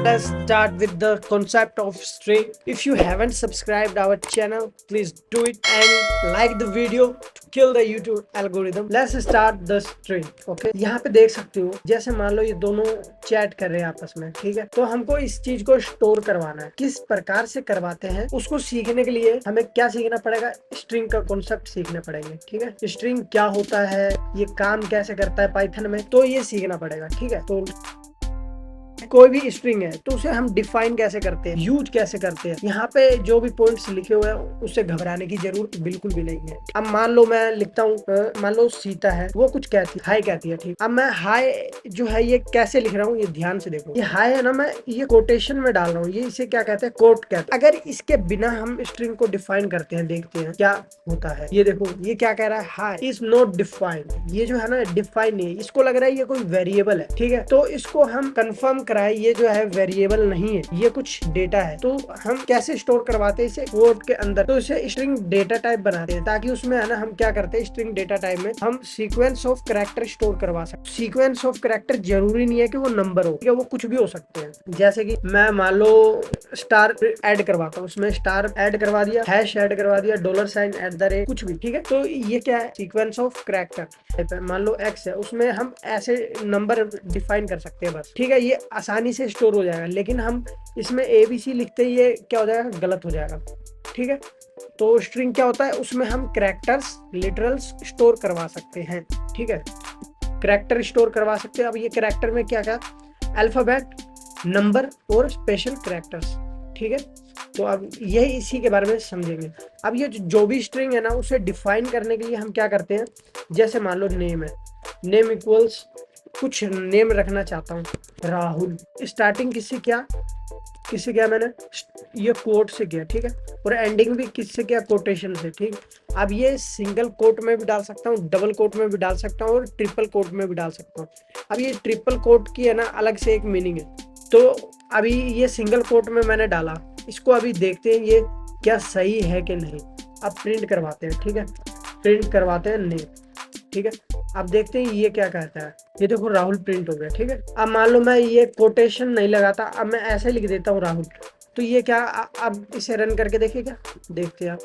let's start with the concept of string. If you haven't subscribed our channel, please do it and like the video to kill the YouTube algorithm. Let's start the string. Okay, यहाँ पे देख सकते हो, जैसे मान लो ये दोनों chat कर रहे हैं आपस में, ठीक है। तो हमको इस चीज को स्टोर करवाना है। किस प्रकार से करवाते हैं उसको सीखने के लिए हमें क्या सीखना पड़ेगा? स्ट्रिंग का कॉन्सेप्ट सीखने पड़ेंगे, ठीक है। स्ट्रिंग क्या होता है, ये काम कैसे करता है पाइथन में, तो ये सीखना पड़ेगा, ठीक है। तो कोई भी स्ट्रिंग है तो उसे हम डिफाइन कैसे करते हैं, यूज कैसे करते हैं। यहाँ पे जो भी पॉइंट्स लिखे हुए हैं उससे घबराने की जरूरत बिल्कुल भी नहीं है। अब मान लो मैं लिखता हूँ, मान लो सीता है, वो कुछ कहती हाय कहती है, ठीक। अब मैं हाय जो है ये कैसे लिख रहा हूँ, ये ध्यान से देखो। ये हाय है ना, मैं ये कोटेशन में डाल रहा हूँ, ये इसे क्या कहते हैं, कोट कहते हैं। अगर इसके बिना हम स्ट्रिंग को डिफाइन करते हैं, देखते हैं क्या होता है। ये देखो, ये क्या कह रहा है, हाय इज नॉट डिफाइंड। ये जो है ना डिफाइन नहीं है, इसको लग रहा है ये कोई वेरिएबल है, ठीक है। तो इसको हम कंफर्म कराए, ये जो है वेरिएबल नहीं है, ये कुछ डेटा है। तो हम कैसे स्टोर करवाते हैं इसे कोड के अंदर, तो इसे स्ट्रिंग डेटा टाइप बनाते हैं, ताकि उसमें है ना हम क्या करते हैं, स्ट्रिंग डेटा टाइप में हम सीक्वेंस ऑफ कैरेक्टर स्टोर करवा सकते। सीक्वेंस ऑफ कैरेक्टर जरूरी नहीं है कि वो नंबर हो, या वो कुछ भी हो सकते हैं। जैसे कि मैं मान लो स्टार ऐड करवाता हूँ, उसमें स्टार ऐड करवा दिया, हैश ऐड करवा दिया, $@ कुछ भी, ठीक है। तो ये क्या है, सीक्वेंस ऑफ कैरेक्टर। मान लो एक्स है, उसमें हम ऐसे नंबर डिफाइन कर सकते हैं बस, ठीक है। ये आसानी से स्टोर हो जाएगा, लेकिन हम इसमें ABC लिखते ही ये क्या हो जाएगा, गलत हो जाएगा, ठीक है। तो स्ट्रिंग क्या होता है, उसमें हम कैरेक्टर्स लिटरल्स स्टोर करवा सकते हैं, ठीक है। कैरेक्टर स्टोर करवा सकते हैं। अब ये कैरेक्टर में क्या क्या, अल्फाबेट, नंबर और स्पेशल कैरेक्टर्स, ठीक है। तो अब यही इसी के बारे में समझेंगे। अब ये जो भी स्ट्रिंग है ना, उसे डिफाइन करने के लिए हम क्या करते हैं, जैसे मान लो नेम है, नेम इक्वल्स कुछ नेम रखना चाहता हूँ, राहुल। स्टार्टिंग किससे किया मैंने, ये कोट से किया, ठीक है। और एंडिंग भी किससे किया, कोटेशन से, ठीक। अब ये सिंगल कोट में भी डाल सकता हूँ, डबल कोट में भी डाल सकता हूँ, और ट्रिपल कोट में भी डाल सकता हूँ। अब ये ट्रिपल कोट की है ना अलग से एक मीनिंग है। तो अभी ये सिंगल कोट में मैंने डाला, इसको अभी देखते हैं ये क्या सही है कि नहीं। अब प्रिंट करवाते हैं, ठीक है। प्रिंट करवाते हैं नेम, ठीक है। अब देखते हैं ये क्या कहता है। ये देखो राहुल प्रिंट हो गया, ठीक है। अब मान लो मैं ये कोटेशन नहीं लगाता, अब मैं ऐसे लिख देता हूँ राहुल, तो ये क्या, अब इसे रन करके देखिए, क्या देखते हैं आप,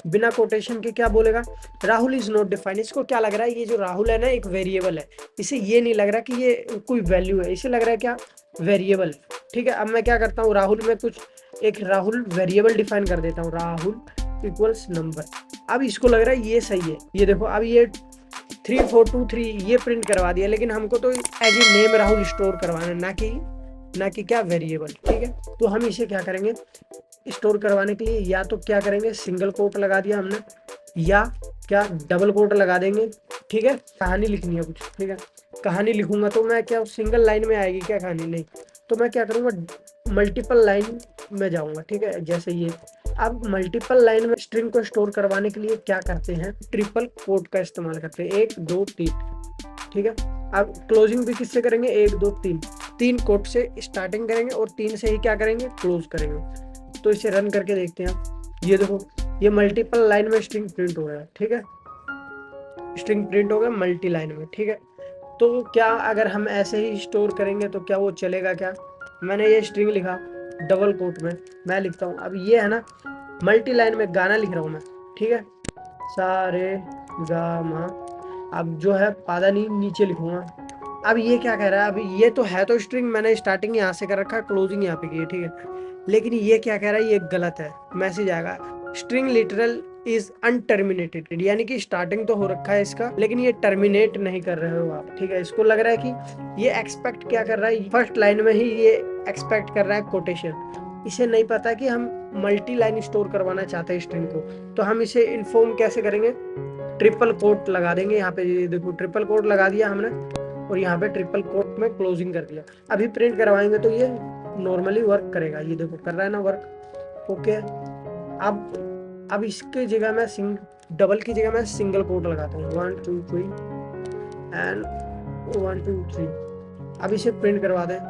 बिना कोटेशन के क्या बोलेगा, राहुल इज नॉट डिफाइंड। इसको क्या लग रहा है, ये जो राहुल है ना एक वेरिएबल है, इसे ये नहीं लग रहा कि ये कोई वैल्यू है, इसे लग रहा है क्या, वेरिएबल, ठीक है। अब मैं क्या करता हूँ, राहुल में कुछ एक राहुल वेरिएबल डिफाइन कर देता हूँ, राहुल इक्वल्स नंबर। अब इसको लग रहा है ये सही है। ये देखो, अब ये 3423 ये प्रिंट करवा दिया, लेकिन हमको तो as a name Rahul store करवाना है, ना कि क्या वेरिएबल, ठीक है। तो हम इसे क्या करेंगे, स्टोर करवाने के लिए या तो क्या करेंगे, सिंगल कोट लगा दिया हमने, या क्या डबल कोट लगा देंगे, ठीक है। कहानी लिखनी है कुछ, ठीक है। कहानी लिखूंगा तो मैं क्या सिंगल लाइन में आएगी क्या कहानी, नहीं। तो मैं क्या करूँगा, मल्टीपल लाइन में जाऊँगा, ठीक है। जैसे ये, अब मल्टीपल लाइन में स्ट्रिंग को स्टोर करवाने के लिए क्या करते हैं, ट्रिपल कोट का इस्तेमाल करते हैं, 1 2 3, ठीक है। अब क्लोजिंग भी किससे करेंगे, 1 2 3 कोट से स्टार्टिंग करेंगे और 3 से ही क्या करेंगे, क्लोज करेंगे। तो इसे रन करके देखते हैं। ये देखो, ये मल्टीपल लाइन में स्ट्रिंग प्रिंट हो गया, ठीक है। स्ट्रिंग प्रिंट हो गया मल्टी लाइन में, ठीक है। तो क्या अगर हम ऐसे ही स्टोर करेंगे तो क्या वो चलेगा क्या। मैंने ये स्ट्रिंग लिखा डबल कोट में, मैं लिखता हूँ, अब ये है ना मल्टी लाइन में गाना लिख रहा हूँ मैं, ठीक है, सारे गा मा। अब जो है पादा नीचे लिखूंगा। अब ये क्या कह रहा है, अभी ये तो है तो स्ट्रिंग, मैंने स्टार्टिंग यहाँ से कर रखा है, क्लोजिंग यहाँ पे की है, ठीक है। लेकिन ये क्या कह रहा है, ये गलत है, मैसेज आएगा स्ट्रिंग लिटरल इज अनटर्मिनेटेड, यानी कि स्टार्टिंग तो हो रखा है इसका, लेकिन ये टर्मिनेट नहीं कर रहे हो आप, ठीक है। इसको लग रहा है कि ये एक्सपेक्ट क्या कर रहा है, फर्स्ट लाइन में ही ये एक्सपेक्ट कर रहा है कोटेशन। इसे नहीं पता कि हम मल्टी लाइन स्टोर करवाना चाहते हैं स्ट्रिंग को। तो हम इसे इन्फॉर्म कैसे करेंगे, ट्रिपल कोट लगा देंगे यहाँ पे। ये देखो ट्रिपल कोट लगा दिया हमने, और यहाँ पे ट्रिपल कोट में क्लोजिंग कर दिया। अभी प्रिंट करवाएंगे तो ये नॉर्मली वर्क करेगा, ये देखो कर रहा है ना वर्क, ओके। अब इसके जगह मैं डबल की जगह मैं सिंगल कोट लगाता हूँ, 1 2 3 एंड 1 2 3। अब इसे प्रिंट करवा दें,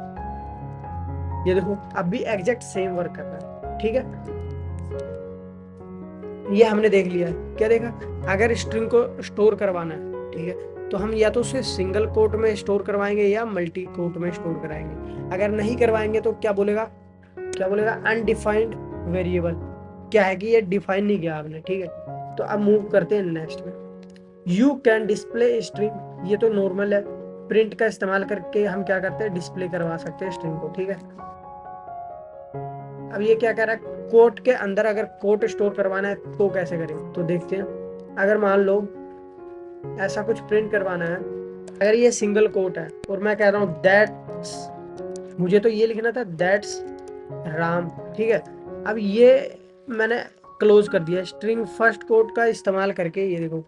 ये देखो अब भी एग्जैक्ट सेम वर्क कर रहा है, ठीक है। ये हमने देख लिया है, क्या देखा, अगर स्ट्रिंग को स्टोर करवाना है, ठीक है, तो हम या तो उसे सिंगल कोट में स्टोर करवाएंगे या मल्टी कोट में स्टोर कराएंगे। अगर नहीं करवाएंगे तो क्या बोलेगा अनडिफाइंड वेरिएबल, क्या है कि ये डिफाइन नहीं किया आपने, ठीक है। तो अब मूव करते हैं नेक्स्ट में। यू कैन डिस्प्ले स्ट्रिंग, ये तो नॉर्मल है, प्रिंट का इस्तेमाल करके हम क्या करते हैं, डिस्प्ले करवा सकते हैं स्ट्रिंग को, ठीक है। अब ये क्या कह रहा है, कोट के अंदर अगर कोट स्टोर करवाना है तो कैसे करें, तो देखते हैं। अगर मान लो ऐसा कुछ प्रिंट करवाना है, अगर ये सिंगल कोट है और मैं कह रहा हूँ दैट्स, मुझे तो ये लिखना था दैट्स राम, ठीक है। अब ये मैंने क्लोज कर दिया स्ट्रिंग फर्स्ट कोट का इस्तेमाल करके, ये देखो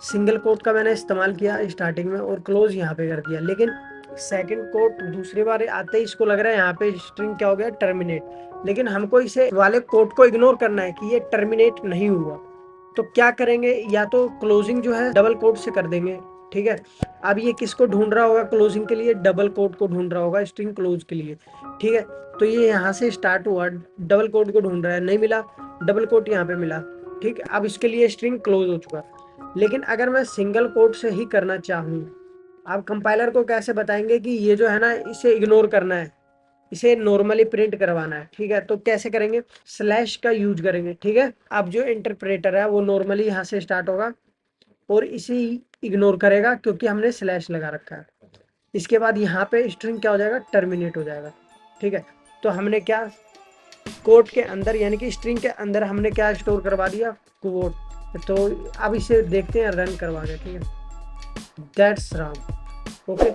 सिंगल कोट का मैंने इस्तेमाल किया स्टार्टिंग में और क्लोज यहाँ पे कर दिया, लेकिन सेकंड कोट दूसरी बार आते ही इसको लग रहा है यहाँ पे स्ट्रिंग क्या हो गया, टर्मिनेट। लेकिन हमको इसे वाले कोट को इग्नोर करना है कि ये टर्मिनेट नहीं हुआ। तो क्या करेंगे, या तो क्लोजिंग जो है डबल कोट से कर देंगे, ठीक है। अब ये किसको ढूंढ रहा होगा क्लोजिंग के लिए, डबल कोट को ढूंढ रहा होगा स्ट्रिंग क्लोज के लिए, ठीक है। तो ये यहाँ से स्टार्ट हुआ, डबल कोट को ढूंढ रहा है, नहीं मिला, डबल कोट यहाँ पे मिला, ठीक है। अब इसके लिए स्ट्रिंग क्लोज हो चुका। लेकिन अगर मैं सिंगल कोट से ही करना चाहूँ, आप कंपाइलर को कैसे बताएंगे कि ये जो है ना इसे इग्नोर करना है, इसे नॉर्मली प्रिंट करवाना है, ठीक है। तो कैसे करेंगे, स्लैश का यूज करेंगे, ठीक है। अब जो इंटरप्रेटर है वो नॉर्मली यहाँ से स्टार्ट होगा और इसे इग्नोर करेगा क्योंकि हमने स्लैश लगा रखा है। इसके बाद यहाँ पे स्ट्रिंग क्या हो जाएगा, टर्मिनेट हो जाएगा, ठीक है। तो हमने क्या कोट के अंदर यानी कि स्ट्रिंग के अंदर हमने क्या स्टोर करवा दिया, कोट। तो अब इसे देखते हैं रन करवा के, ठीक है, दैट्स राम, ओके।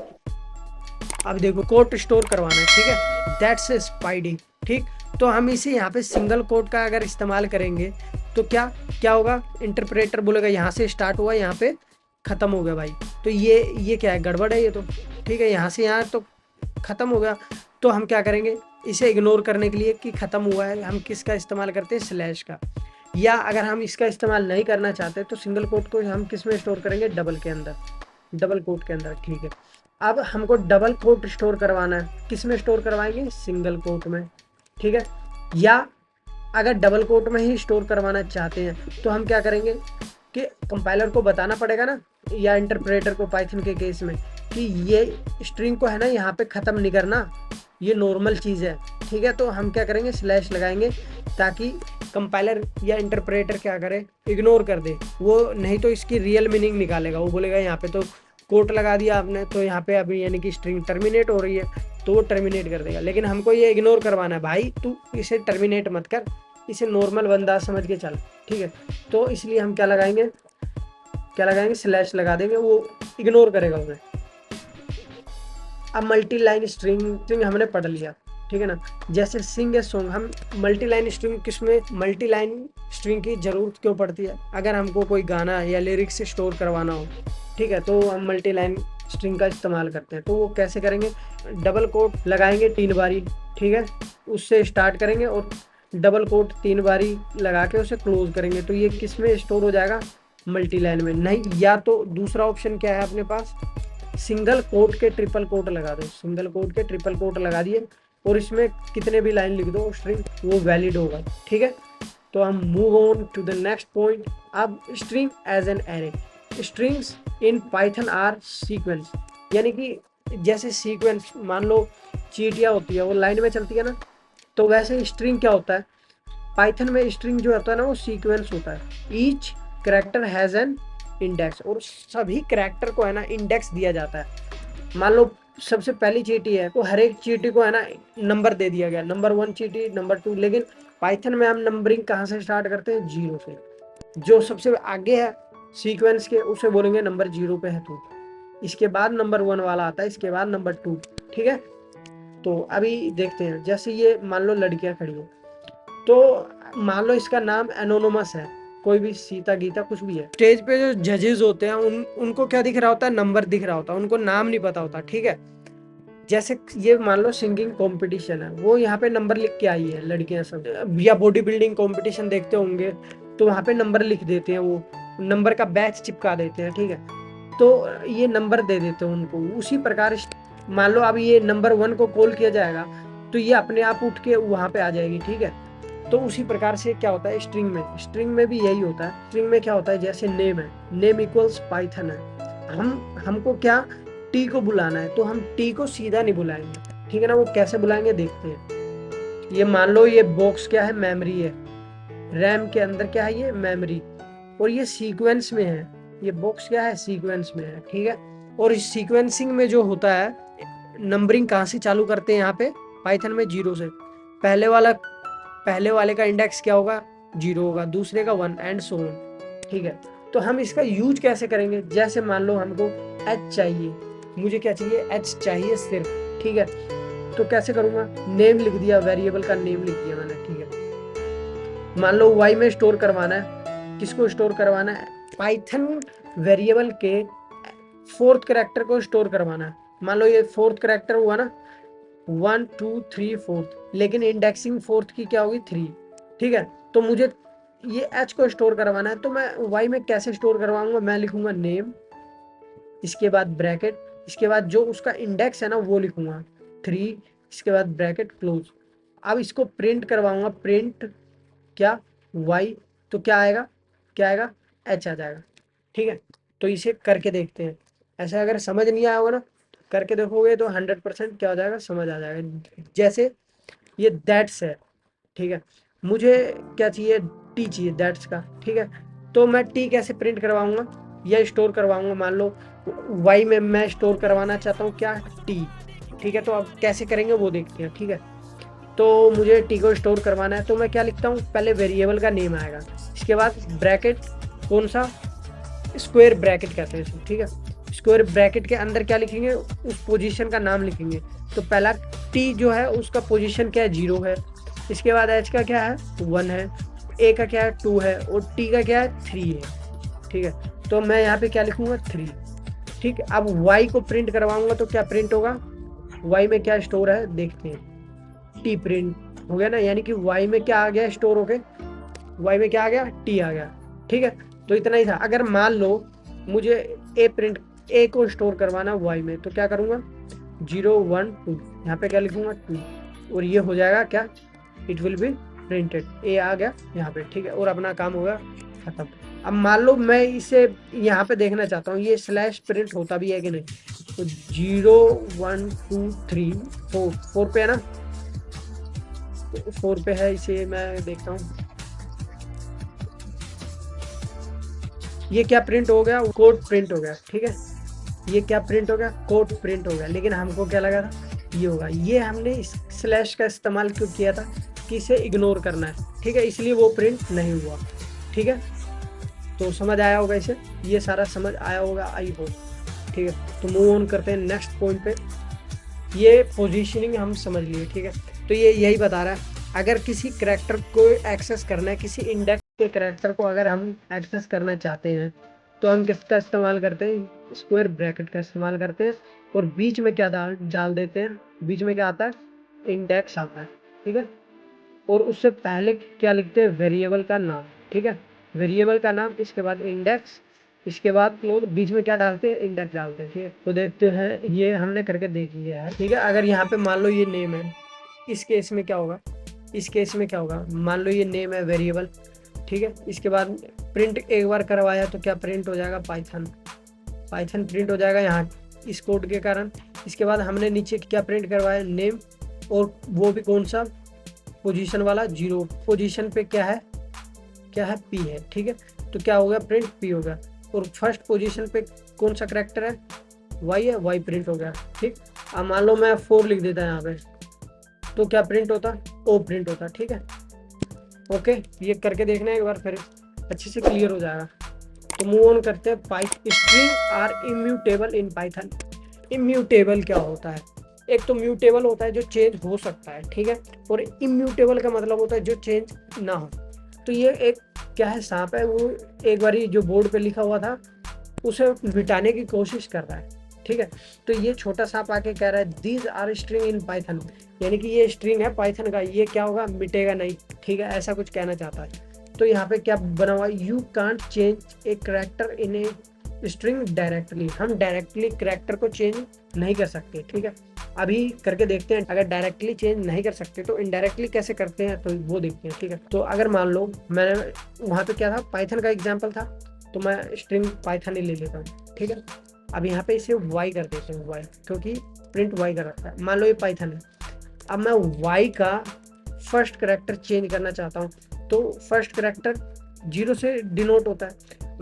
अब देखो कोट स्टोर करवाना है, ठीक है, दैट्स स्पाइडी, ठीक। तो हम इसे यहाँ पे सिंगल कोट का अगर इस्तेमाल करेंगे तो क्या क्या होगा, इंटरप्रेटर बोलेगा यहाँ से स्टार्ट हुआ यहाँ पे खत्म हो गया भाई। तो ये क्या है, गड़बड़ है ये तो, ठीक है। यहाँ से यहाँ तो खत्म हो गया। तो हम क्या करेंगे, इसे इग्नोर करने के लिए कि खत्म हुआ है, हम किसका इस्तेमाल करते हैं, स्लैश का। या अगर हम इसका इस्तेमाल नहीं करना चाहते तो सिंगल कोट को हम किस में स्टोर करेंगे, डबल के अंदर, डबल कोट के अंदर, ठीक है। अब हमको डबल कोट स्टोर करवाना है, किस में स्टोर करवाएंगे, सिंगल कोट में, ठीक है। या अगर डबल कोट में ही स्टोर करवाना चाहते हैं तो हम क्या करेंगे कि कंपाइलर को बताना पड़ेगा ना, या इंटरप्रेटर को पाइथन के केस में, कि ये स्ट्रिंग को है ना यहाँ पे ख़त्म नहीं करना, ये नॉर्मल चीज़ है, ठीक है। तो हम क्या करेंगे, स्लैश लगाएंगे ताकि कंपाइलर या इंटरप्रेटर क्या करे, इग्नोर कर दे वो, नहीं तो इसकी रियल मीनिंग निकालेगा। वो बोलेगा यहाँ पे तो कोट लगा दिया आपने, तो यहाँ पे अभी यानी कि स्ट्रिंग टर्मिनेट हो रही है, तो वो टर्मिनेट कर देगा। लेकिन हमको ये इग्नोर करवाना है, भाई तू इसे टर्मिनेट मत कर, इसे नॉर्मल बंदा समझ के चल, ठीक है। तो इसलिए हम क्या लगाएंगे, स्लैश लगा देंगे, वो इग्नोर करेगा उसे। अब मल्टी लाइन स्ट्रिंग हमने पढ़ लिया, ठीक है ना। जैसे सिंग ए सॉन्ग, हम मल्टी लाइन स्ट्रिंग, किसमें मल्टी लाइन स्ट्रिंग की जरूरत क्यों पड़ती है, अगर हमको कोई गाना या लिरिक्स स्टोर करवाना हो, ठीक है, तो हम मल्टी लाइन स्ट्रिंग का इस्तेमाल करते हैं। तो वो कैसे करेंगे, डबल कोट लगाएंगे 3 बारी, ठीक है, उससे स्टार्ट करेंगे और डबल कोट 3 बारी लगा के उसे क्लोज करेंगे। तो ये किस में स्टोर हो जाएगा, मल्टी लाइन में। नहीं, या तो दूसरा ऑप्शन क्या है अपने पास, सिंगल कोट के ट्रिपल कोट लगा दो, सिंगल कोट के ट्रिपल कोट लगा दिए और इसमें कितने भी लाइन लिख दो स्ट्रिंग, वो वैलिड होगा, ठीक है। तो हम move on to the next point. अब string as an array, strings in Python are sequence, यानी कि जैसे सीक्वेंस, मान लो चीटियाँ होती है वो लाइन में चलती है ना, तो वैसे स्ट्रिंग क्या होता है, पाइथन में स्ट्रिंग जो होता है ना वो सीक्वेंस होता है। Each character has an index, और सभी कैरेक्टर को है ना इंडेक्स दिया जाता है। मान लो सबसे पहली चीटी है तो हर एक चीटी को है ना नंबर दे दिया गया, नंबर 1 चीटी, नंबर 2। लेकिन पाइथन में हम नंबरिंग कहाँ से स्टार्ट करते हैं, 0 से। जो सबसे आगे है सीक्वेंस के उसे बोलेंगे नंबर 0 पे है तू, इसके बाद नंबर 1 वाला आता है, इसके बाद नंबर 2, ठीक है। तो अभी देखते हैं, जैसे ये मान लो लड़कियां खड़ी हो, तो मान लो इसका नाम एनोनिमस है, कोई भी सीता गीता कुछ भी है। स्टेज पे जो जजेस होते हैं उनको क्या दिख रहा होता है, नंबर दिख रहा होता है, उनको नाम नहीं पता होता, ठीक है। जैसे ये मान लो सिंगिंग कंपटीशन है, वो यहाँ पे नंबर लिख के आई है लड़कियां सब, या बॉडी बिल्डिंग कंपटीशन देखते होंगे तो वहाँ पे नंबर लिख देते हैं, वो नंबर का बैच चिपका देते हैं, ठीक है। तो ये नंबर दे देते हैं उनको। उसी प्रकार मान लो अब ये नंबर 1 को कॉल किया जाएगा तो ये अपने आप उठ के वहाँ पे आ जाएगी, ठीक है। तो उसी प्रकार से क्या होता है स्ट्रिंग में भी यही होता है। स्ट्रिंग में क्या होता है, जैसे नेम है, नेम इक्वल्स पाइथन है, हमको क्या टी को बुलाना है, तो हम टी को सीधा नहीं बुलाएंगे, ठीक है ना। वो कैसे बुलाएंगे देखते हैं। ये मान लो ये बॉक्स क्या है, मेमोरी है, रैम के अंदर क्या है, ये मेमोरी, और ये सीक्वेंस में है। ये बॉक्स क्या है, सीक्वेंस में है, ठीक है। और इस सीक्वेंसिंग में जो होता है, नंबरिंग कहाँ से चालू करते हैं यहाँ पे पाइथन में, 0 से। पहले वाले का इंडेक्स क्या होगा, 0 होगा, दूसरे का 1 एंड सो ऑन, ठीक है। तो हम इसका यूज कैसे करेंगे, जैसे मान लो हमको h चाहिए, मुझे क्या चाहिए, h चाहिए सिर्फ, ठीक है। तो कैसे करूंगा, नेम लिख दिया, वेरिएबल का नेम लिख दिया मैंने, ठीक है। मान लो y में स्टोर करवाना है, किसको स्टोर करवाना है, पाइथन वेरिएबल के 4th कैरेक्टर को स्टोर करवाना है। मान लो ये 4th कैरेक्टर हुआ ना, 1 2 3 4th, लेकिन इंडेक्सिंग 4th की क्या होगी, 3, ठीक है। तो मुझे ये h को स्टोर करवाना है, तो मैं y में कैसे स्टोर करवाऊंगा, मैं लिखूंगा नेम, इसके बाद ब्रैकेट, इसके बाद जो उसका इंडेक्स है ना वो लिखूंगा 3, इसके बाद ब्रैकेट क्लोज। अब इसको प्रिंट करवाऊंगा, प्रिंट क्या, y, तो क्या आएगा, h आ जाएगा, ठीक है। तो इसे करके देखते हैं। ऐसा अगर समझ नहीं आया होगा ना, करके देखोगे तो 100% क्या हो जाएगा, समझ आ जाएगा। जैसे ये दैट्स है, ठीक है, मुझे क्या चाहिए, टी चाहिए, दैट्स का, ठीक है। तो मैं टी कैसे प्रिंट करवाऊंगा या स्टोर करवाऊंगा, मान लो वाई में मैं स्टोर करवाना चाहता हूँ क्या, टी, ठीक है। तो अब कैसे करेंगे वो देखते हैं, ठीक है। तो मुझे टी को स्टोर करवाना है, तो मैं क्या लिखता हूँ, पहले वेरिएबल का नेम आएगा, इसके बाद ब्रैकेट, कौन सा, स्क्वायर ब्रैकेट कहते हैं इसे, ठीक है। स्क्वायर ब्रैकेट के अंदर क्या लिखेंगे, उस पोजीशन का नाम लिखेंगे। तो पहला टी जो है उसका पोजीशन क्या है, 0 है, इसके बाद एच का क्या है, 1 है, ए का क्या है, 2 है, और टी का क्या है, 3 है, ठीक है। तो मैं यहाँ पे क्या लिखूंगा, 3, ठीक है। अब वाई को प्रिंट करवाऊंगा तो क्या प्रिंट होगा, वाई में क्या स्टोर है देखते हैं, टी प्रिंट हो गया ना, यानी कि वाई में क्या आ गया स्टोर होके, वाई में क्या आ गया, टी आ गया, ठीक है। तो इतना ही था। अगर मान लो मुझे ए को स्टोर करवाना वाई में, तो क्या करूंगा, 0 1 2, यहाँ पे क्या लिखूंगा, 2, और ये हो जाएगा क्या, इट विल बी प्रिंटेड, ए आ गया यहाँ पे, ठीक है। और अपना काम होगा खत्म। अब मान लो मैं इसे यहाँ पे देखना चाहता हूँ ये स्लैश प्रिंट होता भी है कि नहीं, तो 0 1 2 3 4, 4 पे है ना, 4 पे है, इसे मैं देखता हूँ, ये क्या प्रिंट हो गया, कोड प्रिंट हो गया, ठीक है। ये क्या प्रिंट हो गया, कोड प्रिंट हो गया, लेकिन हमको क्या लगा था ये होगा। ये हमने इस स्लैश का इस्तेमाल क्यों किया था, कि इसे इग्नोर करना है, ठीक है, इसलिए वो प्रिंट नहीं हुआ, ठीक है। तो समझ आया होगा इसे, ये सारा समझ आया होगा, आई होप, ठीक है। तो मूव ऑन करते हैं नेक्स्ट पॉइंट पे। ये पोजीशनिंग हम समझ लिए, ठीक है। तो ये यही बता रहा है, अगर किसी करैक्टर को एक्सेस करना है, किसी इंडेक्स के करैक्टर को अगर हम एक्सेस करना चाहते हैं, तो हम किसका इस्तेमाल करते हैं, स्क्वायर ब्रैकेट का इस्तेमाल करते हैं, और बीच में क्या डाल देते हैं, बीच में क्या आता है, इंडेक्स आता है, ठीक है। और उससे पहले क्या लिखते हैं, वेरिएबल का नाम, ठीक है, वेरिएबल का नाम, इसके बाद इंडेक्स, इसके बाद क्लोज, बीच में क्या डालते हैं, इंडेक्स डालते हैं, ठीक है। तो देखते हैं, ये हमने करके देख लिया है, ठीक है। अगर यहाँ पे मान लो ये नेम है, इस केस में क्या होगा, इस केस में क्या होगा, मान लो ये नेम है वेरिएबल, ठीक है। इसके बाद प्रिंट एक बार करवाया तो क्या प्रिंट हो जाएगा, पाइथन प्रिंट हो जाएगा यहाँ इस कोड के कारण। इसके बाद हमने नीचे क्या प्रिंट करवाया, नेम, और वो भी कौन सा, पोजीशन वाला 0, पोजीशन पे क्या है पी है, ठीक है। तो क्या हो गया, प्रिंट पी हो गया। और फर्स्ट पोजीशन पे कौन सा करेक्टर है, वाई है, वाई प्रिंट हो गया, ठीक। अब मान लो मैं 4 लिख देता यहाँ पे, तो क्या प्रिंट होता, ओ प्रिंट होता, ठीक है। ओके, ये करके देखना एक बार, फिर अच्छे से क्लियर हो जाएगा। तो मूव ऑन करते हैं। String are immutable in Python. Immutable क्या होता है, एक तो म्यूटेबल होता है जो चेंज हो सकता है, ठीक है, और इम्यूटेबल का मतलब होता है जो चेंज ना हो। तो ये एक क्या है, सांप है, वो एक बार जो बोर्ड पे लिखा हुआ था उसे मिटाने की कोशिश कर रहा है, ठीक है। तो ये छोटा सांप आके कह रहा है these are string in Python, यानी कि ये स्ट्रिंग है पाइथन का, ये क्या होगा, मिटेगा नहीं, ठीक है, ऐसा कुछ कहना चाहता है। तो यहाँ पे क्या बना हुआ, you can't change A character in a string directly, हम डायरेक्टली करैक्टर को चेंज नहीं कर सकते, ठीक है। अभी करके देखते हैं, अगर डायरेक्टली चेंज नहीं कर सकते तो इनडायरेक्टली कैसे करते हैं, तो वो देखते हैं, ठीक है। तो अगर मान लो मैंने वहाँ पे क्या था, पाइथन का एग्जाम्पल था, तो मैं स्ट्रिंग पाइथन ही ले लेता हूँ, ठीक है। अब यहाँ पे इसे y कर देते हैं, y, क्योंकि प्रिंट y कर रखा है। मान लो ये पाइथन है, अब मैं y का फर्स्ट करेक्टर चेंज करना चाहता हूँ, तो फर्स्ट करेक्टर 0 से डिनोट होता है।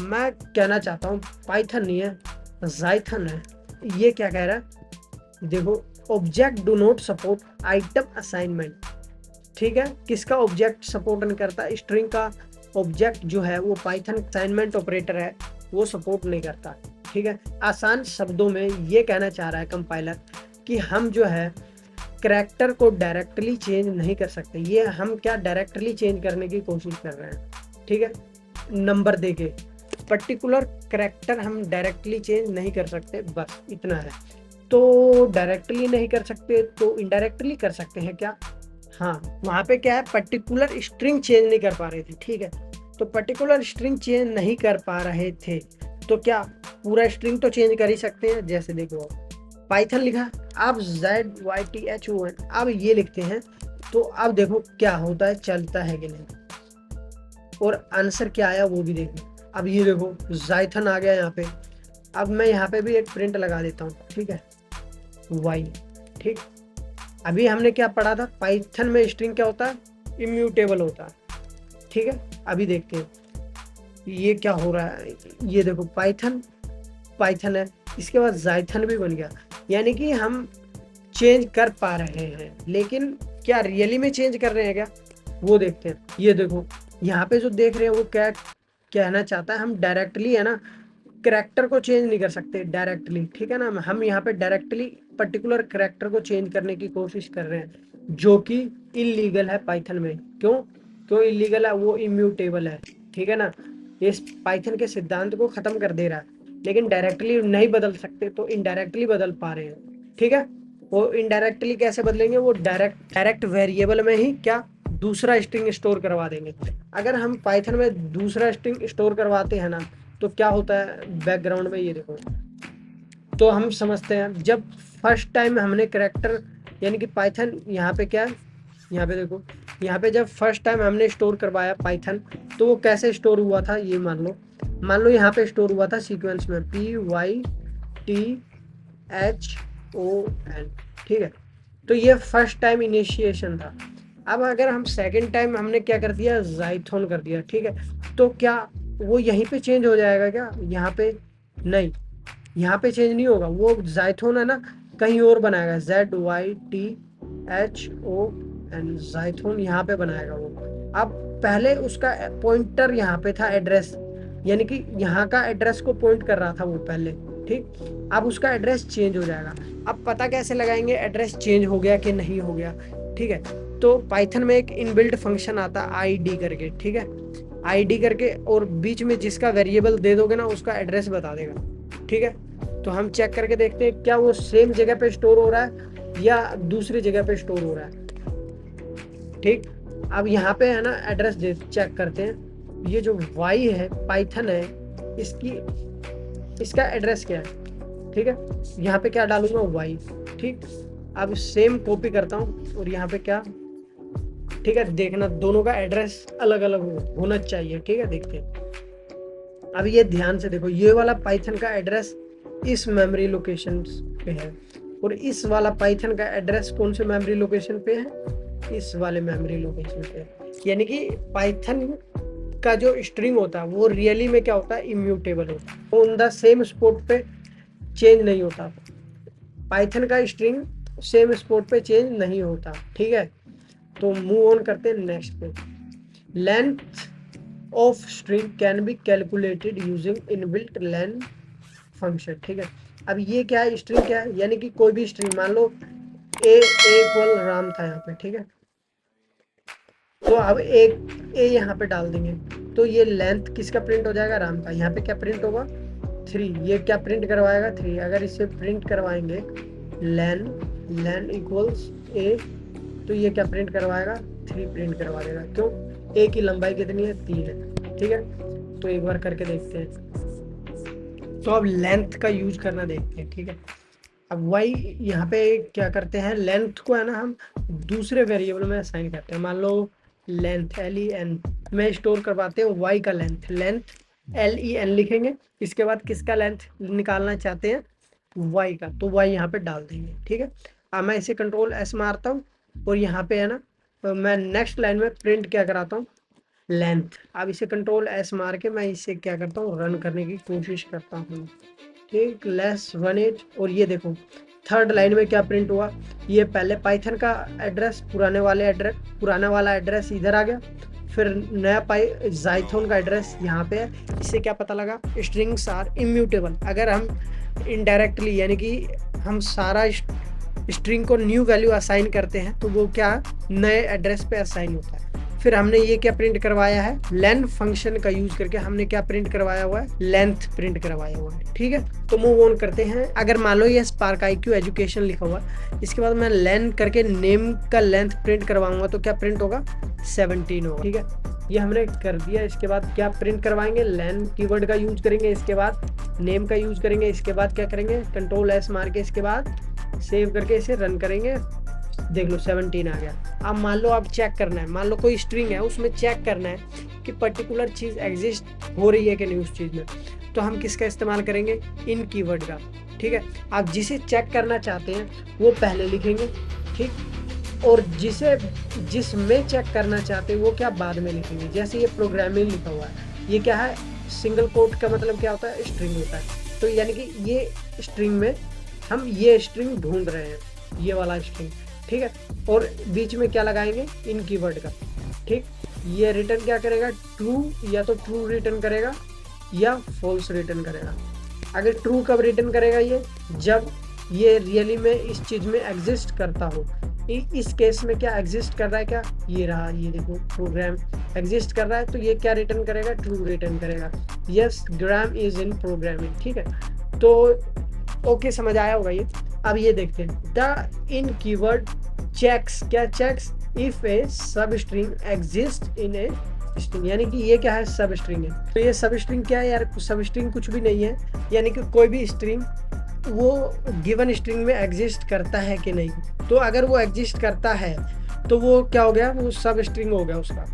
मैं कहना चाहता हूँ पाइथन नहीं है, जाइथन है। ये क्या कह रहा है, देखो, object do not support item assignment. ठीक है, किसका ऑब्जेक्ट सपोर्ट नहीं करता, स्ट्रिंग का ऑब्जेक्ट जो है वो पाइथन असाइनमेंट ऑपरेटर है, वो सपोर्ट नहीं करता। ठीक है, आसान शब्दों में ये कहना चाह रहा है कंपाइलर कि हम जो है करैक्टर को डायरेक्टली चेंज नहीं कर सकते। ये हम क्या डायरेक्टली चेंज करने की कोशिश कर रहे हैं। ठीक है, नंबर देके पर्टिकुलर करैक्टर हम डायरेक्टली चेंज नहीं कर सकते, बस इतना है। तो डायरेक्टली नहीं कर सकते तो इनडायरेक्टली कर सकते हैं क्या? हाँ, वहाँ पे क्या है, पर्टिकुलर स्ट्रिंग चेंज नहीं कर पा रहे थे। ठीक है, तो पर्टिकुलर स्ट्रिंग चेंज नहीं कर पा रहे थे तो क्या पूरा स्ट्रिंग तो चेंज कर ही सकते हैं। जैसे देखो पाइथन लिखा, आप ZYTHON अब ये लिखते हैं, तो अब देखो क्या होता है, चलता है कि नहीं, और आंसर क्या आया वो भी देखो। अब ये देखो जाइथन आ गया यहाँ पे। अब मैं यहाँ पे भी एक प्रिंट लगा देता हूँ, ठीक है, y। ठीक, अभी हमने क्या पढ़ा था, पाइथन में स्ट्रिंग क्या होता है, इम्यूटेबल होता है। ठीक है, अभी देखते हैं ये क्या हो रहा है। ये देखो पाइथन है, इसके बाद जाइथन भी बन गया, यानी कि हम चेंज कर पा रहे हैं, लेकिन क्या रियली में चेंज कर रहे हैं क्या, वो देखते हैं। ये देखो यहाँ पे जो देख रहे हैं वो क्या कहना चाहता है, हम डायरेक्टली है ना करैक्टर को चेंज नहीं कर सकते डायरेक्टली। ठीक है ना, हम यहाँ पे डायरेक्टली पर्टिकुलर करैक्टर को चेंज करने की कोशिश कर रहे हैं, जो कि इलीगल है पाइथन में। क्यों इलीगल है, वो इम्यूटेबल है। ठीक है ना, ये पाइथन के सिद्धांत को खत्म कर दे रहा है, लेकिन डायरेक्टली नहीं बदल सकते तो इनडायरेक्टली बदल पा रहे हैं। ठीक है, वो इनडायरेक्टली कैसे बदलेंगे, वो डायरेक्ट वेरिएबल में ही क्या दूसरा स्ट्रिंग स्टोर करवा देंगे। अगर हम पाइथन में दूसरा स्ट्रिंग स्टोर करवाते हैं ना, तो क्या होता है बैकग्राउंड में, ये देखो। तो हम समझते हैं जब फर्स्ट टाइम हमने करैक्टर यानी कि पाइथन यहाँ पे क्या है, यहाँ पे देखो, यहाँ पे जब फर्स्ट टाइम हमने स्टोर करवाया पाइथन, तो वो कैसे स्टोर हुआ था, ये मान लो यहाँ पे स्टोर हुआ था सीक्वेंस में PYTHON। ठीक है, तो ये फर्स्ट टाइम इनिशिएशन था। अब अगर हम सेकंड टाइम हमने क्या कर दिया, जाइथन कर दिया। ठीक है, तो क्या वो यहीं पे चेंज हो जाएगा क्या, यहाँ पे नहीं, यहाँ पे चेंज नहीं होगा, वो जाइथन है ना कहीं और बनाएगा, ZYTHON जाइथन यहाँ पे बनाएगा वो। अब पहले उसका पॉइंटर यहाँ पे था एड्रेस, यानी कि यहाँ का एड्रेस को पॉइंट कर रहा था वो पहले। ठीक, अब उसका एड्रेस चेंज हो जाएगा। अब पता कैसे लगाएंगे एड्रेस चेंज हो गया कि नहीं हो गया। ठीक है, तो पाइथन में एक इनबिल्ट फंक्शन आता है ID करके। ठीक है, ID करके, और बीच में जिसका वेरिएबल दे दोगे ना उसका एड्रेस बता देगा। ठीक है, तो हम चेक करके देखते हैं क्या वो सेम जगह पे स्टोर हो रहा है या दूसरी जगह पे स्टोर हो रहा है। ठीक, अब यहाँ पे है ना एड्रेस चेक करते हैं। ये जो y है पाइथन है, इसका एड्रेस क्या है। ठीक है, यहाँ पे क्या डालूंगा y। ठीक, अब सेम कॉपी करता हूँ और यहाँ पे क्या, ठीक है, देखना दोनों का एड्रेस अलग अलग होना चाहिए। ठीक है, देखते हैं। अब ये ध्यान से देखो, ये वाला पाइथन का एड्रेस इस मेमोरी लोकेशन पे है, और इस वाला पाइथन का एड्रेस कौन से मेमोरी लोकेशन पे है, इस वाले मेमोरी लोकेशन पे है। यानी कि पाइथन का जो स्ट्रिंग होता है वो रियली में क्या होता है, इम्यूटेबल होता है, वो ऑन द सेम स्पॉट पे चेंज नहीं होता। पाइथन का स्ट्रिंग सेम स्पॉट पे चेंज नहीं होता। ठीक है, तो मूव ऑन करते हैं नेक्स्ट पे। Length of string can be calculated using inbuilt len function. ठीक है, अब ये क्या है, स्ट्रिंग क्या है, यानी कि कोई भी स्ट्रिंग, मान लो ए इक्वल राम था यहाँ पे। ठीक है, तो अब एक ए यहाँ पे डाल देंगे, तो ये लेंथ किसका प्रिंट हो जाएगा, राम का। यहाँ पे क्या प्रिंट होगा, 3। ये क्या प्रिंट करवाएगा, 3। अगर इसे प्रिंट करवाएंगे लेन इक्वल्स ए, तो ये क्या प्रिंट करवाएगा, 3 प्रिंट करवा देगा। क्यों, ए की लंबाई कितनी है, 3 है। ठीक है, तो एक बार करके देखते हैं। तो अब लेंथ का यूज करना देखते हैं। ठीक है, अब y यहाँ पे क्या करते हैं, लेंथ को है ना हम दूसरे वेरिएबल में असाइन करते हैं। मान लो लेंथ LEN में स्टोर करवाते हैं y का लेंथ LEN लिखेंगे। इसके बाद किसका लेंथ निकालना चाहते हैं, y का, तो y यहाँ पे डाल देंगे। ठीक है, अब मैं इसे कंट्रोल S मारता हूँ और यहाँ पे है ना, तो मैं नेक्स्ट लाइन में प्रिंट क्या कराता हूँ, लेंथ। अब इसे कंट्रोल S मार के मैं इसे क्या करता हूँ, रन करने की कोशिश करता हूँ। ठीक, लेस रन इट। और ये देखो थर्ड लाइन में क्या प्रिंट हुआ, ये पहले पाइथन का एड्रेस, पुराना वाला एड्रेस इधर आ गया, फिर नया जाइथन का एड्रेस यहाँ पे है। इससे क्या पता लगा, स्ट्रिंग्स आर इम्यूटेबल। अगर हम इनडायरेक्टली यानी कि हम सारा स्ट्रिंग को न्यू वैल्यू असाइन करते हैं तो वो क्या नए एड्रेस पे असाइन होता है। फिर हमने ये क्या प्रिंट करवाया है, लेन फंक्शन का यूज करके हमने क्या प्रिंट करवाया हुआ है, लेंथ प्रिंट करवाया हुआ है। ठीक है, तो मूव ऑन करते हैं। अगर मान लो ये स्पार्क IQ एजुकेशन लिखा हुआ है, इसके बाद मैं लेन करके नेम का लेंथ प्रिंट करवाऊंगा तो क्या प्रिंट होगा, 17 होगा। ठीक है, ये हमने कर दिया। इसके बाद क्या प्रिंट करवाएंगे, लेन कीवर्ड का यूज करेंगे, इसके बाद नेम का यूज करेंगे, इसके बाद क्या करेंगे, कंट्रोल S मार के इसके बाद सेव करके इसे रन करेंगे। देख लो 17 आ गया। अब मान लो आप चेक करना है, मान लो कोई स्ट्रिंग है उसमें चेक करना है कि पर्टिकुलर चीज़ एग्जिस्ट हो रही है कि नहीं उस चीज़ में, तो हम किसका इस्तेमाल करेंगे, इन कीवर्ड का। ठीक है, आप जिसे चेक करना चाहते हैं वो पहले लिखेंगे। ठीक, और जिसमें चेक करना चाहते हैं वो क्या बाद में लिखेंगे। जैसे ये प्रोग्रामिंग लिखा हुआ है, ये क्या है, सिंगल कोट का मतलब क्या होता है, स्ट्रिंग होता है। तो यानी कि ये स्ट्रिंग में हम ये स्ट्रिंग ढूंढ रहे हैं, ये वाला स्ट्रिंग। ठीक है, और बीच में क्या लगाएंगे, इन कीवर्ड का। ठीक, ये रिटर्न क्या करेगा, ट्रू, या तो ट्रू रिटर्न करेगा या फॉल्स रिटर्न करेगा। अगर ट्रू कब रिटर्न करेगा, ये जब ये रियली में इस चीज में एग्जिस्ट करता हो। इस केस में क्या एग्जिस्ट कर रहा है, क्या ये रहा, ये देखो प्रोग्राम एग्जिस्ट कर रहा है, तो ये क्या रिटर्न करेगा, ट्रू रिटर्न करेगा। Yes, gram is in programming. ठीक है, तो ओके, समझ आया होगा ये। अब ये देखते हैं, द इन कीवर्ड चेक्स, क्या checks, if a substring exist in a string, यानी कि ये क्या है, सब स्ट्रिंग है। तो ये सब स्ट्रिंग क्या है यार, सब स्ट्रिंग कुछ भी नहीं है, यानी कि कोई भी स्ट्रिंग वो गिवन स्ट्रिंग में एग्जिस्ट करता है कि नहीं। तो अगर वो एग्जिस्ट करता है तो वो क्या हो गया, वो सब स्ट्रिंग हो गया उसका।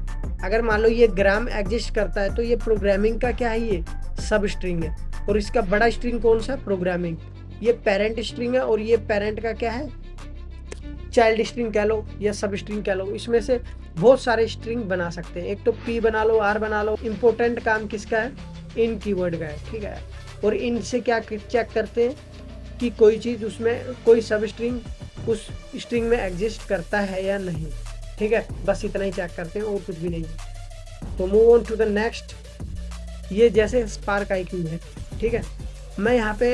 अगर मान लो ये ग्राम एग्जिस्ट करता है तो ये प्रोग्रामिंग का क्या है, ये सब स्ट्रिंग है। और इसका बड़ा स्ट्रिंग कौन सा, प्रोग्रामिंग। ये पेरेंट स्ट्रिंग है और ये पेरेंट का क्या है, चाइल्ड स्ट्रिंग कह लो या सब स्ट्रिंग कह लो। इसमें से बहुत सारे स्ट्रिंग बना सकते हैं, एक तो P बना लो, R बना लो। इम्पोर्टेंट काम किसका है, इन कीवर्ड का है। ठीक है, और इनसे क्या चेक करते हैं कि कोई चीज़ उसमें, कोई सब स्ट्रिंग उस स्ट्रिंग में एग्जिस्ट करता है या नहीं। ठीक है, बस इतना ही चेक करते हैं और कुछ भी नहीं। तो move on to the next. ये जैसे स्पार्क IQ है। ठीक है, मैं यहाँ पे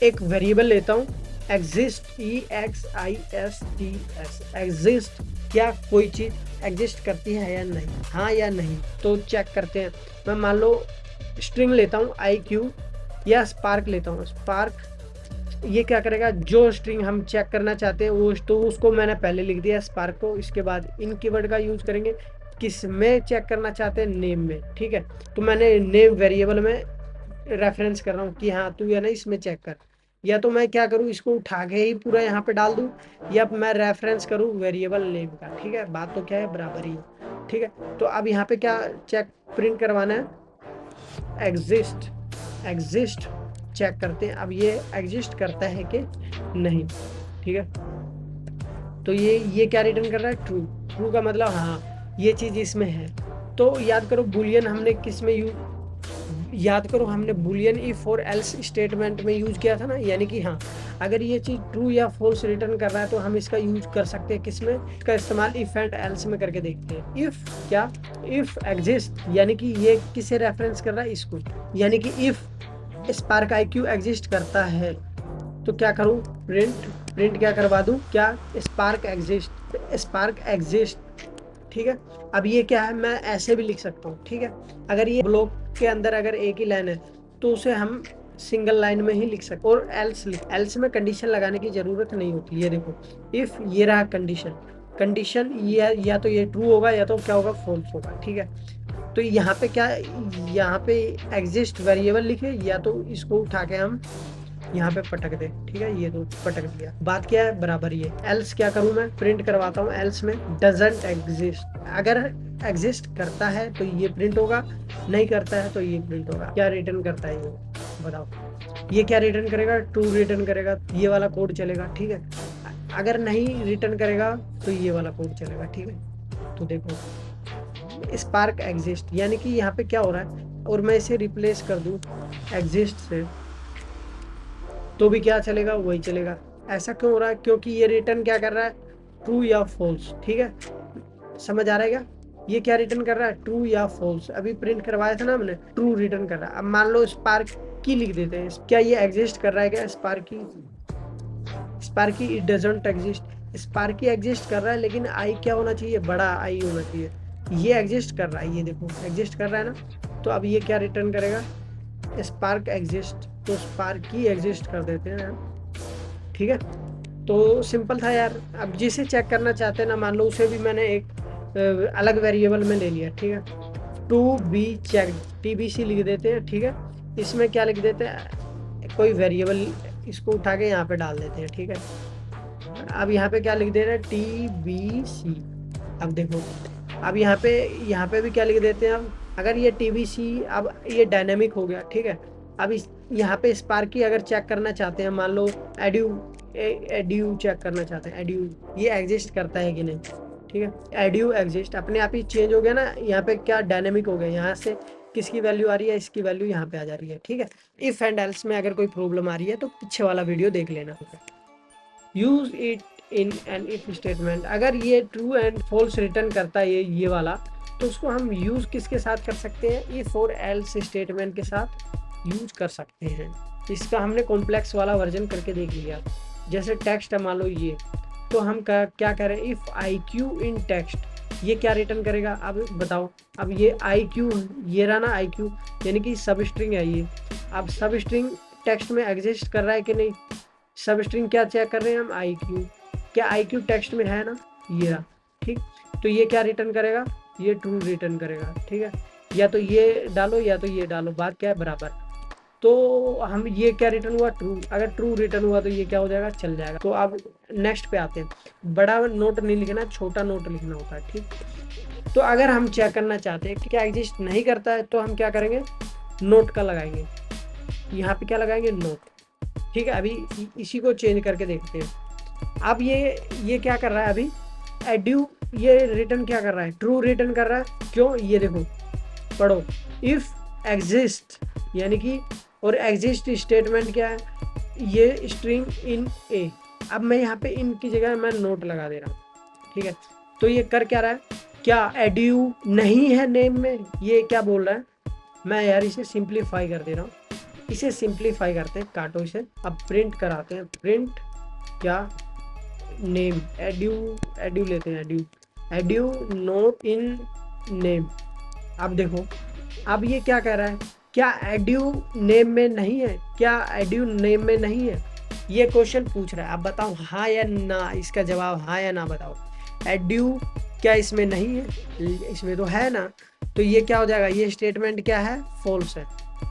एक वेरिएबल लेता हूँ, एग्जिस्ट, EXISTS, एग्जिस्ट, क्या कोई चीज़ एग्जिस्ट करती है या नहीं, हाँ या नहीं। तो चेक करते हैं। मैं मान लो स्ट्रिंग लेता हूँ IQ या स्पार्क लेता हूँ। स्पार्क ये क्या करेगा, जो स्ट्रिंग हम चेक करना चाहते हैं वो, तो उसको मैंने पहले लिख दिया स्पार्क को। इसके बाद इन कीवर्ड का यूज करेंगे, किस में चेक करना चाहते हैं, नेम में। ठीक है, तो मैंने नेम वेरिएबल में रेफरेंस कर रहा हूँ कि हाँ तू है ना इसमें चेक कर। या तो मैं क्या करूँ, इसको उठा के ही पूरा यहाँ पे डाल दूँ, या मैं रेफरेंस करूँ वेरिएबल नेम का। ठीक है, बात तो क्या है, बराबर ही है। ठीक है, तो अब यहाँ पे क्या चेक प्रिंट करवाना है, एग्जिस्ट चेक करते हैं। अब ये एग्जिस्ट करता है कि नहीं। ठीक है, तो ये क्या रिटर्न कर रहा है, ट्रू का मतलब हाँ ये चीज़ इसमें है। तो याद करो बुलियन हमने किस में याद करो हमने बुलियन इफ और एल्स स्टेटमेंट में यूज किया था ना, यानी कि हाँ अगर ये चीज़ ट्रू या फॉल्स रिटर्न कर रहा है तो हम इसका यूज कर सकते हैं किस में, इसका इस्तेमाल इफ एंड एल्स में करके देखते हैं। इफ क्या, इफ एग्जिस्ट, यानी कि ये किसे रेफरेंस कर रहा है, इसको। यानी कि इफ स्पार्क IQ एग्जिस्ट करता है तो क्या करूँ, प्रिंट क्या करवा दूँ, क्या स्पार्क एग्जिस्ट। ठीक है, अब ये क्या है, मैं ऐसे भी लिख सकता हूँ। ठीक है, अगर ये ब्लॉक के अंदर अगर एक ही लाइन है तो उसे हम सिंगल लाइन में ही लिख सकते। और एल्स में कंडीशन लगाने की जरूरत नहीं होती। ये देखो इफ, ये रहा कंडीशन ये, या तो ये ट्रू होगा या तो क्या होगा, फॉल्स होगा। ठीक है, तो यहाँ पे क्या, यहाँ पे एग्जिस्ट वेरिएबल लिखे, या तो इसको उठा के हम यहाँ पे पटक दे। ठीक है, ये तो पटक दिया, बात क्या है, बराबर ही है। एल्स क्या करूँ, मैं प्रिंट करवाता हूँ, एल्स में डजंट एग्जिस्ट। अगर एग्जिस्ट करता है तो ये प्रिंट होगा, नहीं करता है तो ये प्रिंट होगा। क्या रिटर्न करता है ये बताओ? ये क्या रिटर्न करेगा? ट्रू रिटर्न करेगा, ये वाला कोड चलेगा, ठीक है। अगर नहीं रिटर्न करेगा तो ये वाला कोड चलेगा, ठीक है। तो देखो स्पार्क एग्जिस्ट, यानी कि यहाँ पे क्या हो रहा है, और मैं इसे रिप्लेस कर दूं एग्जिस्ट से तो भी क्या चलेगा? वही चलेगा। ऐसा क्यों हो रहा है? क्योंकि ये रिटर्न क्या कर रहा है? ट्रू या फॉल्स, ठीक है। समझ आ रहा है क्या? ये क्या रिटर्न कर रहा है? ट्रू या फॉल्स। अभी प्रिंट करवाया था ना हमने, ट्रू रिटर्न कर रहा है। अब मान लो स्पार्क की लिख देते हैं, क्या ये एग्जिस्ट कर रहा है क्या? Sparky it doesn't exist. Sparky exist कर रहा है, लेकिन आई क्या होना चाहिए? बड़ा आई होना चाहिए। ये एग्जिस्ट कर रहा है, ये देखो एग्जिस्ट कर रहा है ना। तो अब ये क्या रिटर्न करेगा? स्पार्क एग्जिस्ट, तो स्पार्की एग्जिस्ट कर देते हैं, ठीक है। तो सिंपल था यार। अब जिसे चेक करना चाहते हैं ना, मान लो उसे भी मैंने एक अलग वेरिएबल में ले लिया, ठीक है। टू बी चेक, TBC लिख देते हैं, ठीक है। इसमें क्या लिख देते हैं? कोई वेरिएबल, इसको उठा के यहाँ पे डाल देते हैं, ठीक है। अब यहाँ पे क्या लिख दे रहे हैं? TBC। अब देखो, अब यहाँ पे भी क्या लिख देते हैं? अब अगर ये TBC, अब ये डायनेमिक हो गया, ठीक है। अब इस यहाँ पे स्पार्की अगर चेक करना चाहते हैं, मान लो एड्यू चेक करना चाहते हैं, एड्यू ये एग्जिस्ट करता है कि नहीं, ठीक है। एड्यू एग्जिस्ट अपने आप ही चेंज हो गया ना, यहाँ पे क्या डायनेमिक हो गया, यहाँ से किसकी वैल्यू आ रही है? इसकी वैल्यू यहाँ पे आ जा रही है, ठीक है। इफ एंड एल्स में अगर कोई प्रॉब्लम आ रही है तो पीछे वाला वीडियो देख लेना। Use it in an if statement, अगर ये ट्रू एंड फॉल्स रिटर्न करता है ये वाला, तो उसको हम यूज किसके साथ कर सकते हैं? इफ और एल्स स्टेटमेंट के साथ यूज कर सकते हैं। इसका हमने कॉम्प्लेक्स वाला वर्जन करके देख लिया। जैसे टेक्स्ट है मान लो ये, तो हम क्या करें? इफ IQ इन टेक्स्ट, ये क्या रिटर्न करेगा? अब बताओ। अब ये IQ, ये रहा ना IQ, यानी कि सब स्ट्रिंग है ये। अब सब स्ट्रिंग टेक्स्ट में एग्जिस्ट कर रहा है कि नहीं? सब स्ट्रिंग क्या चेक कर रहे हैं हम? IQ। क्या IQ टेक्स्ट में है ना? ये रहा, ठीक। तो ये क्या रिटर्न करेगा? ये ट्रू रिटर्न करेगा, ठीक है। या तो ये डालो या तो ये डालो, बात क्या है? बराबर। तो हम ये क्या रिटर्न हुआ? ट्रू। अगर ट्रू रिटर्न हुआ तो ये क्या हो जाएगा? चल जाएगा। तो अब नेक्स्ट पे आते हैं। बड़ा नोट नहीं लिखना, छोटा नोट लिखना होता है, ठीक। तो अगर हम चेक करना चाहते हैं कि क्या एग्जिस्ट नहीं करता है, तो हम क्या करेंगे? नोट का लगाएंगे, यहाँ पे क्या लगाएंगे? नोट, ठीक है। अभी इसी को चेंज करके देखते हैं। अब ये क्या कर रहा है? अभी एड्यू ये रिटर्न क्या कर रहा है? ट्रू रिटर्न कर रहा है। क्यों? ये देखो, पढ़ो। इफ एग्जिस्ट, यानी कि, और एग्जिस्ट स्टेटमेंट क्या है? ये स्ट्रिंग इन ए। अब मैं यहाँ पे इन की जगह मैं नोट लगा दे रहा हूँ, ठीक है। तो ये कर क्या रहा है? क्या एड्यू नहीं है नेम में? ये क्या बोल रहा है? मैं यार इसे सिंप्लीफाई कर दे रहा हूँ। इसे सिंप्लीफाई करते हैं, काटो इसे। अब प्रिंट कराते हैं। प्रिंट क्या? नेम। एड्यू लेते हैं, एड्यू नोट इन नेम। अब देखो, अब ये क्या कह रहा है? क्या एड्यू नेम में नहीं है? क्या एड्यू नेम में नहीं है? ये क्वेश्चन पूछ रहा है। अब बताओ हाँ या ना, इसका जवाब हाँ या ना बताओ। एड्यू क्या इसमें नहीं है? इसमें तो है ना। तो ये क्या हो जाएगा? ये स्टेटमेंट क्या है? फॉल्स है।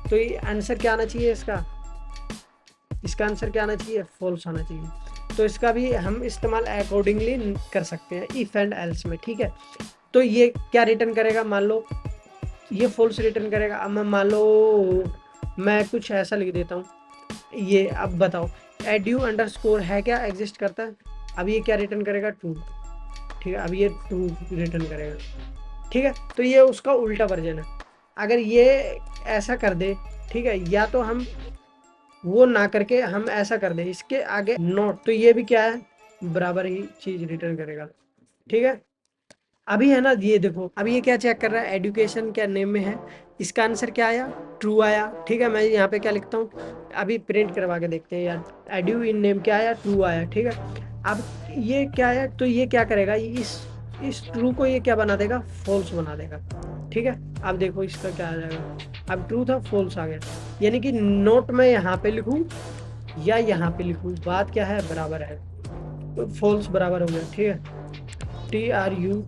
तो ये आंसर क्या आना चाहिए? इसका आंसर क्या आना चाहिए? फॉल्स आना चाहिए। तो इसका भी हम इस्तेमाल अकॉर्डिंगली कर सकते हैं इफ एंड एल्स में, ठीक है। तो ये क्या रिटर्न करेगा? मान लो ये फॉल्स रिटर्न करेगा। अब मैं मान लो मैं कुछ ऐसा लिख देता हूँ ये। अब बताओ एड्यू अंडरस्कोर है क्या? एग्जिस्ट करता है। अब ये क्या रिटर्न करेगा? ट्रू, ठीक है। अब ये ट्रू रिटर्न करेगा, ठीक है। तो ये उसका उल्टा वर्जन है। अगर ये ऐसा कर दे, ठीक है, या तो हम वो ना करके हम ऐसा कर दे, इसके आगे नॉट, तो ये भी क्या है? बराबर ही चीज रिटर्न करेगा, ठीक है। अभी है ना, ये देखो, अभी ये क्या चेक कर रहा है? एजुकेशन क्या नेम में है? इसका आंसर क्या आया? ट्रू आया, ठीक है। मैं यहाँ पे क्या लिखता हूँ? अभी प्रिंट करवा के देखते हैं यार। एड्यू इन नेम क्या आया? ट्रू आया, ठीक है। अब ये क्या है? तो ये क्या करेगा? इस ट्रू को ये क्या बना देगा? फॉल्स बना देगा, ठीक है। अब देखो इसका क्या आ जाएगा? अब ट्रू था, फॉल्स आ गया। यानी कि नोट में यहाँ पे लिखूँ या यहाँ पे लिखूँ, बात क्या है? बराबर है। तो फॉल्स बराबर हो गया, ठीक है। TRUE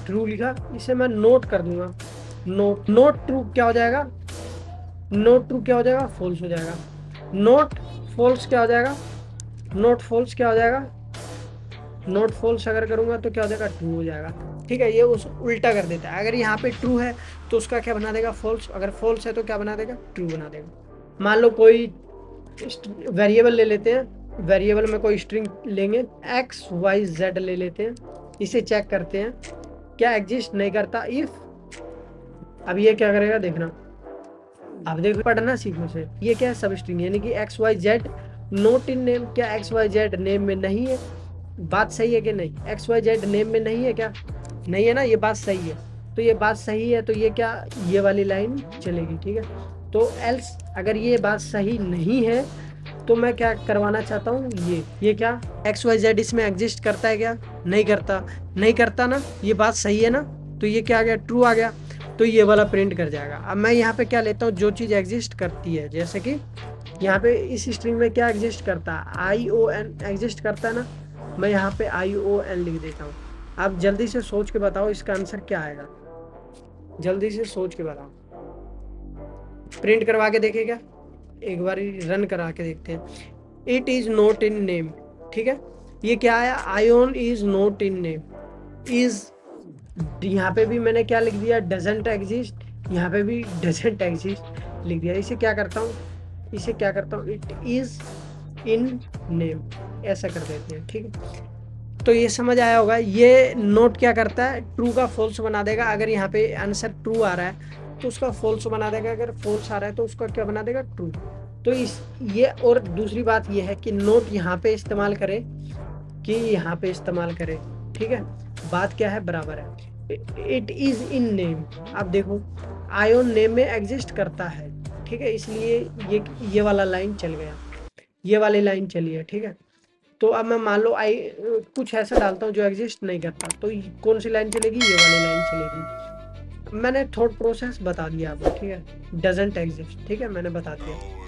ट्रू लिखा, इसे मैं नोट कर दूंगा। नोट ट्रू क्या हो जाएगा? नोट ट्रू क्या हो जाएगा? फॉल्स हो जाएगा। नोट फॉल्स क्या हो जाएगा? नोट फॉल्स क्या हो जाएगा? नॉट फॉल्स अगर करूंगा तो क्या हो जाएगा, ट्रू हो जाएगा। ठीक है, ये उस उल्टा कर देता है। अगर यहाँ पे ट्रू है तो उसका क्या बना देगा, फॉल्स। अगर फॉल्स है तो क्या बना देगा, ट्रू बना देगा। मान लो कोई वेरिएबल ले लेते हैं, वेरिएबल में कोई स्ट्रिंग लेंगे, एक्स वाई जेड ले लेते हैं, इसे चेक करते हैं क्या एग्जिस्ट नहीं करता इफ। अब ये क्या करेगा देखना, अब देखो पढ़ना सीखो से, ये क्या है, सब स्ट्रिंग यानी कि X Y Z not in name. क्या एक्स वाई जेड नेम में नहीं है? बात सही है कि नहीं? एक्स वाई जेड नेम में नहीं है क्या, नहीं है ना, ये बात सही है। तो ये बात सही है तो ये क्या, ये वाली लाइन चलेगी। ठीक है, तो एल्स अगर ये बात सही नहीं है तो मैं क्या करवाना चाहता हूँ, ये क्या एक्स वाई जेड इसमें एग्जिस्ट करता है क्या, नहीं करता, नहीं करता ना, ये बात सही है ना, तो ये क्या आ गया, ट्रू आ गया। तो ये वाला प्रिंट कर जाएगा। अब मैं यहाँ पे क्या लेता हूँ, जो चीज़ एग्जिस्ट करती है, जैसे कि यहाँ पे इस स्ट्रिंग में क्या एग्जिस्ट करता है, ION एग्जिस्ट करता है ना, मैं यहाँ पे ION लिख देता हूँ। आप जल्दी से सोच के बताओ इसका आंसर क्या आएगा, जल्दी से सोच के बताओ। प्रिंट करवा के देखे क्या, एक बार रन करा के देखते हैं। It is not in name. ठीक है, ये क्या आया, ion is not in name. Is, यहाँ पे भी मैंने क्या लिख दिया, डजंट एग्जिस्ट, यहाँ पे भी डजंट एग्जिस्ट लिख दिया। इसे क्या करता हूँ, इसे क्या करता हूँ, इट इज इन नेम ऐसा कर देते हैं। ठीक है, तो ये समझ आया होगा। ये नोट क्या करता है, ट्रू का फॉल्स बना देगा। अगर यहाँ पे आंसर ट्रू आ रहा है तो उसका फॉल्स बना देगा, अगर फॉल्स आ रहा है तो उसका क्या बना देगा, ट्रू। तो इस ये, और दूसरी बात ये है कि नोट यहाँ पे इस्तेमाल करे कि यहाँ पे इस्तेमाल करे। ठीक है, बात क्या है, बराबर है। इट इज इन नेम, आप देखो आयोन नेम में एग्जिस्ट करता है। ठीक है, इसलिए ये वाला लाइन चल गया, ये वाली लाइन चली है। ठीक है, तो अब मैं मान लो कुछ ऐसा डालता हूँ जो एग्जिस्ट नहीं करता, तो कौन सी लाइन चलेगी, ये वाली लाइन चलेगी। मैंने थॉट प्रोसेस बता दिया आपको। ठीक है, डजंट एग्जिस्ट, ठीक है, मैंने बता दिया।